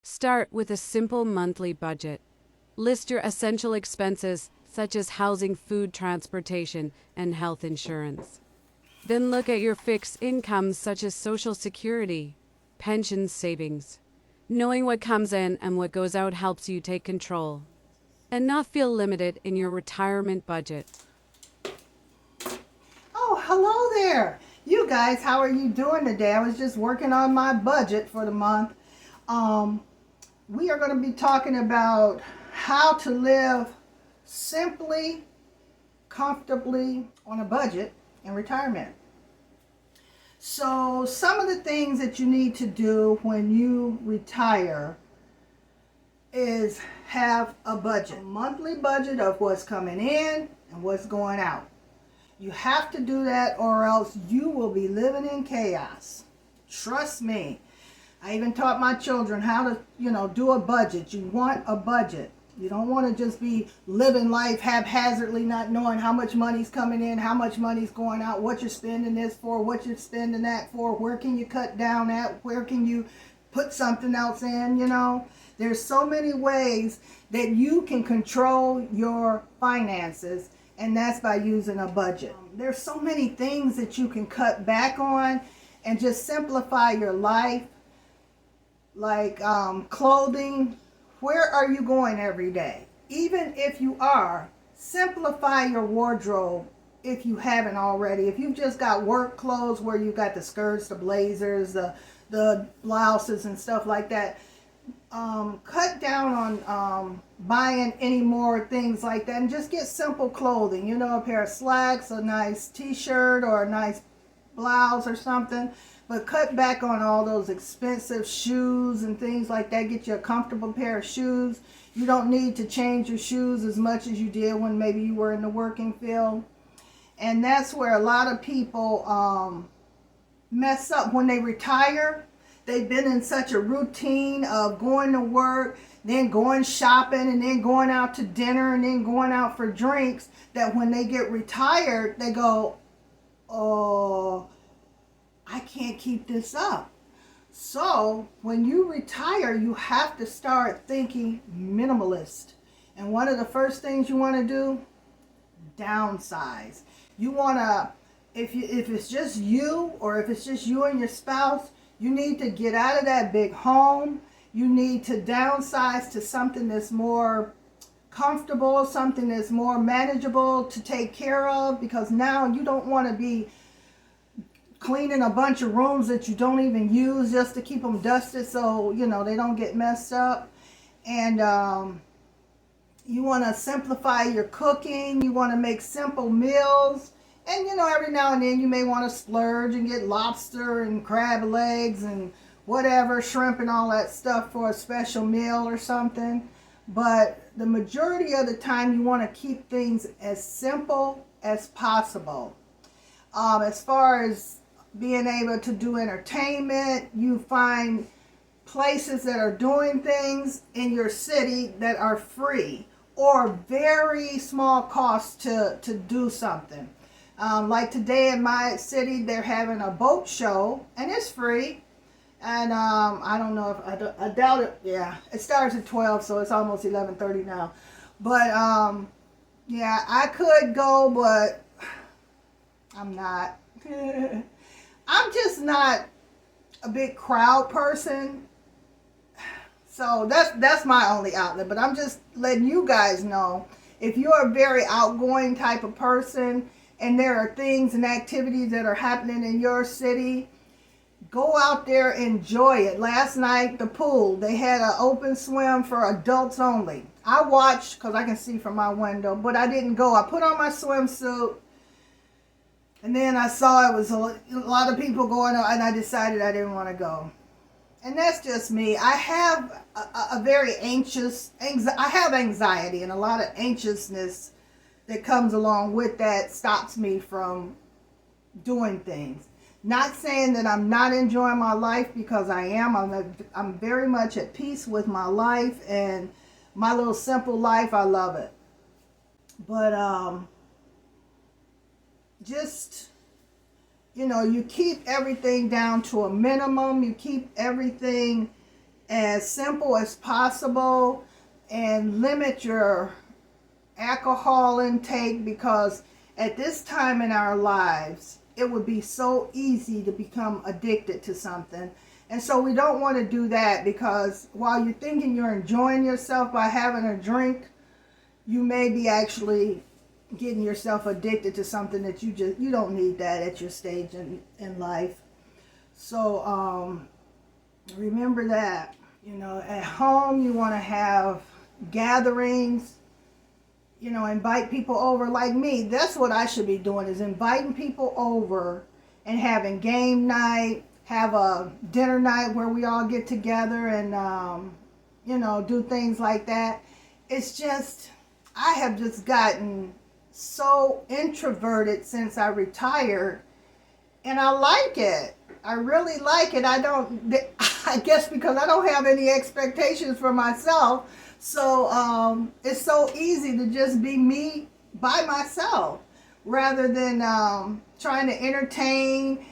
Start with a simple monthly budget. List your essential expenses, such as housing, food, transportation, and health insurance. Then look at your fixed incomes, such as Social Security, pension savings. Knowing what comes in and what goes out helps you take control and not feel limited in your retirement budget. Oh, hello there. You guys, how are you doing today? I was just working on my budget for the month. We are going to be talking about how to live simply, comfortably on a budget in retirement. So, some of the things that you need to do when you retire is have a budget, a monthly budget of what's coming in and what's going out. You have to do that or else you will be living in chaos. Trust me. I even taught my children how to, do a budget. You want a budget. You don't want to just be living life haphazardly, not knowing how much money's coming in, how much money's going out, what you're spending this for, what you're spending that for, where can you cut down at, where can you put something else in. There's so many ways that you can control your finances, and that's by using a budget. There's so many things that you can cut back on and just simplify your life, like clothing. Where are you going every day? Even if you are, simplify your wardrobe if you haven't already. If you've just got work clothes where you got the skirts, the blazers, the blouses and stuff like that, cut down on buying any more things like that and just get simple clothing. A pair of slacks, a nice t-shirt, or a nice blouse or something. But cut back on all those expensive shoes and things like that. Get you a comfortable pair of shoes. You don't need to change your shoes as much as you did when maybe you were in the working field. And that's where a lot of people mess up when they retire. They've been in such a routine of going to work, then going shopping, and then going out to dinner, and then going out for drinks, that when they get retired, they go, oh, I can't keep this up. So when you retire, you have to start thinking minimalist. And one of the first things you want to do, downsize. You want to, if it's just you, or if it's just you and your spouse, you need to get out of that big home. You need to downsize to something that's more comfortable, something that's more manageable to take care of, because now you don't want to be cleaning a bunch of rooms that you don't even use just to keep them dusted so they don't get messed up. And you want to simplify your cooking. You want to make simple meals. And every now and then you may want to splurge and get lobster and crab legs and whatever, shrimp and all that stuff for a special meal or something. But the majority of the time you want to keep things as simple as possible. As far as being able to do entertainment, you find places that are doing things in your city that are free or very small cost to do something. Like today in my city, they're having a boat show, and it's free. And I don't know if I doubt it. Yeah, it starts at 12, so it's almost 11:30 now. But yeah, I could go, but I'm not. I'm just not a big crowd person. So that's my only outlet. But I'm just letting you guys know, if you're a very outgoing type of person and there are things and activities that are happening in your city, go out there, enjoy it. Last night, the pool, they had an open swim for adults only. I watched because I can see from my window, but I didn't go. I put on my swimsuit, and then I saw it was a lot of people going on, and I decided I didn't want to go. And that's just me. I have a very I have anxiety, and a lot of anxiousness that comes along with that stops me from doing things. Not saying that I'm not enjoying my life, because I am. I'm very much at peace with my life, and my little simple life, I love it. But just, you keep everything down to a minimum. You keep everything as simple as possible and limit your alcohol intake, because at this time in our lives it would be so easy to become addicted to something. And so we don't want to do that, because while you're thinking you're enjoying yourself by having a drink, you may be actually getting yourself addicted to something that you don't need that at your stage in life. So remember that. At home you want to have gatherings, invite people over. Like me, that's what I should be doing, is inviting people over and having game night, have a dinner night where we all get together and do things like that. It's just, I have just gotten so introverted since I retired, and I like it. I really like it. I guess because I don't have any expectations for myself. So it's so easy to just be me by myself rather than trying to entertain.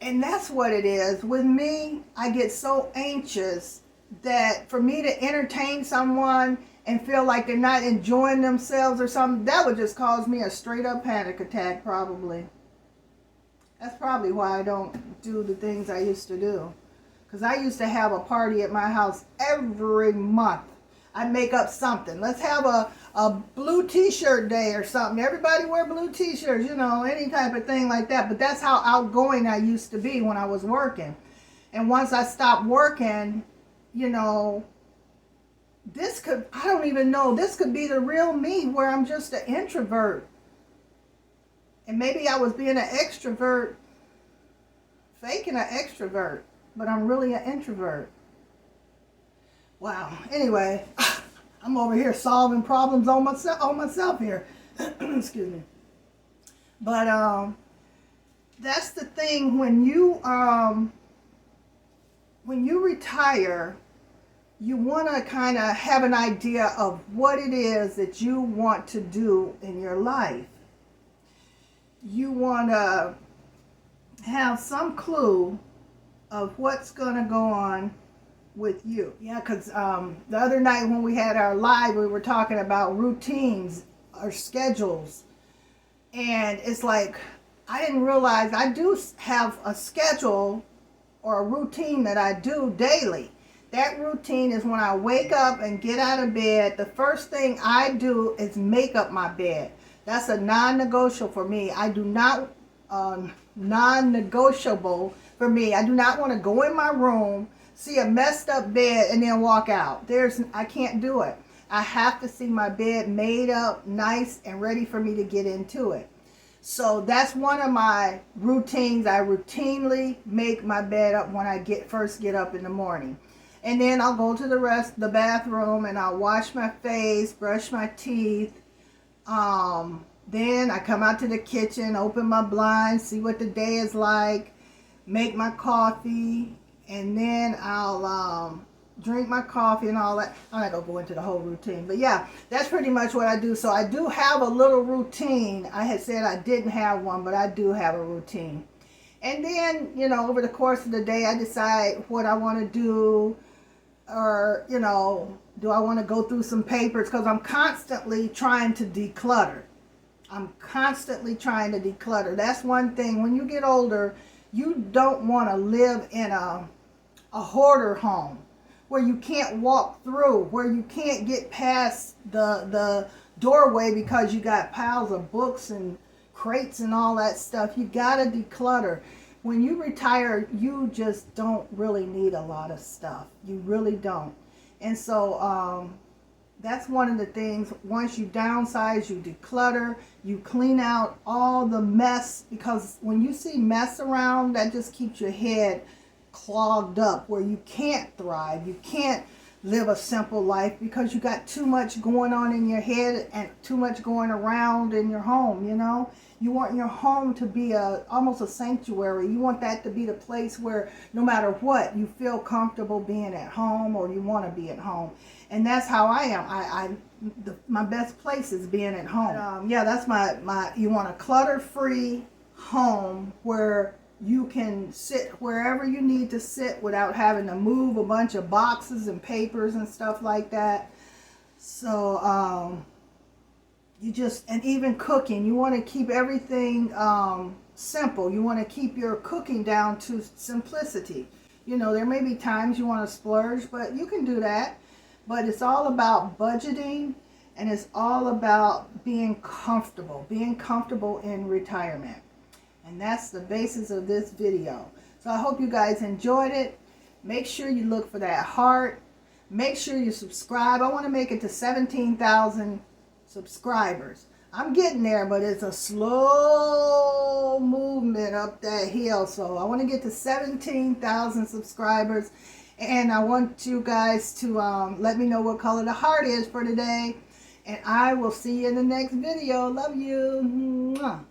And that's what it is. With me, I get so anxious that for me to entertain someone and feel like they're not enjoying themselves or something, that would just cause me a straight up panic attack probably. That's probably why I don't do the things I used to do. Because I used to have a party at my house every month. I'd make up something. Let's have a blue t-shirt day or something. Everybody wear blue t-shirts, any type of thing like that. But that's how outgoing I used to be when I was working. And once I stopped working, I don't even know, this could be the real me where I'm just an introvert. And maybe I was being an extrovert, faking an extrovert, but I'm really an introvert. Wow. Anyway, I'm over here solving problems on myself here. Excuse me. But that's the thing, when you retire, you want to kind of have an idea of what it is that you want to do in your life. You want to have some clue of what's going to go on with you. Yeah, because the other night when we had our live, we were talking about routines or schedules. And it's like, I didn't realize I do have a schedule or a routine that I do daily. That routine is when I wake up and get out of bed, the first thing I do is make up my bed. That's a non-negotiable for me. I do not, non-negotiable for me. I do not want to go in my room, see a messed up bed, and then walk out. I can't do it. I have to see my bed made up, nice, and ready for me to get into it. So that's one of my routines. I routinely make my bed up when I first get up in the morning. And then I'll go to the bathroom, and I'll wash my face, brush my teeth. Then I come out to the kitchen, open my blinds, see what the day is like, make my coffee, and then I'll drink my coffee and all that. I'm not going to go into the whole routine, but yeah, that's pretty much what I do. So I do have a little routine. I had said I didn't have one, but I do have a routine. And then, over the course of the day, I decide what I want to do, or, do I want to go through some papers? Because I'm constantly trying to declutter. That's one thing. When you get older, you don't want to live in a hoarder home where you can't walk through, where you can't get past the doorway because you got piles of books and crates and all that stuff. You got to declutter. When you retire, you just don't really need a lot of stuff. You really don't. And so that's one of the things. Once you downsize, you declutter, you clean out all the mess, because when you see mess around, that just keeps your head clogged up where you can't thrive. You can't live a simple life because you got too much going on in your head and too much going around in your home. You want your home to be almost a sanctuary. You want that to be the place where no matter what, you feel comfortable being at home, or you want to be at home. And that's how I am. My best place is being at home. Yeah, that's my you want a clutter-free home where You can sit wherever you need to sit without having to move a bunch of boxes and papers and stuff like that. So you just, and even cooking, you want to keep everything simple. You want to keep your cooking down to simplicity. You know, there may be times you want to splurge, but you can do that. But it's all about budgeting, and it's all about being comfortable in retirement. And that's the basis of this video. So I hope you guys enjoyed it. Make sure you look for that heart. Make sure you subscribe. I want to make it to 17,000 subscribers. I'm getting there, but it's a slow movement up that hill. So I want to get to 17,000 subscribers. And I want you guys to let me know what color the heart is for today. And I will see you in the next video. Love you. Mwah.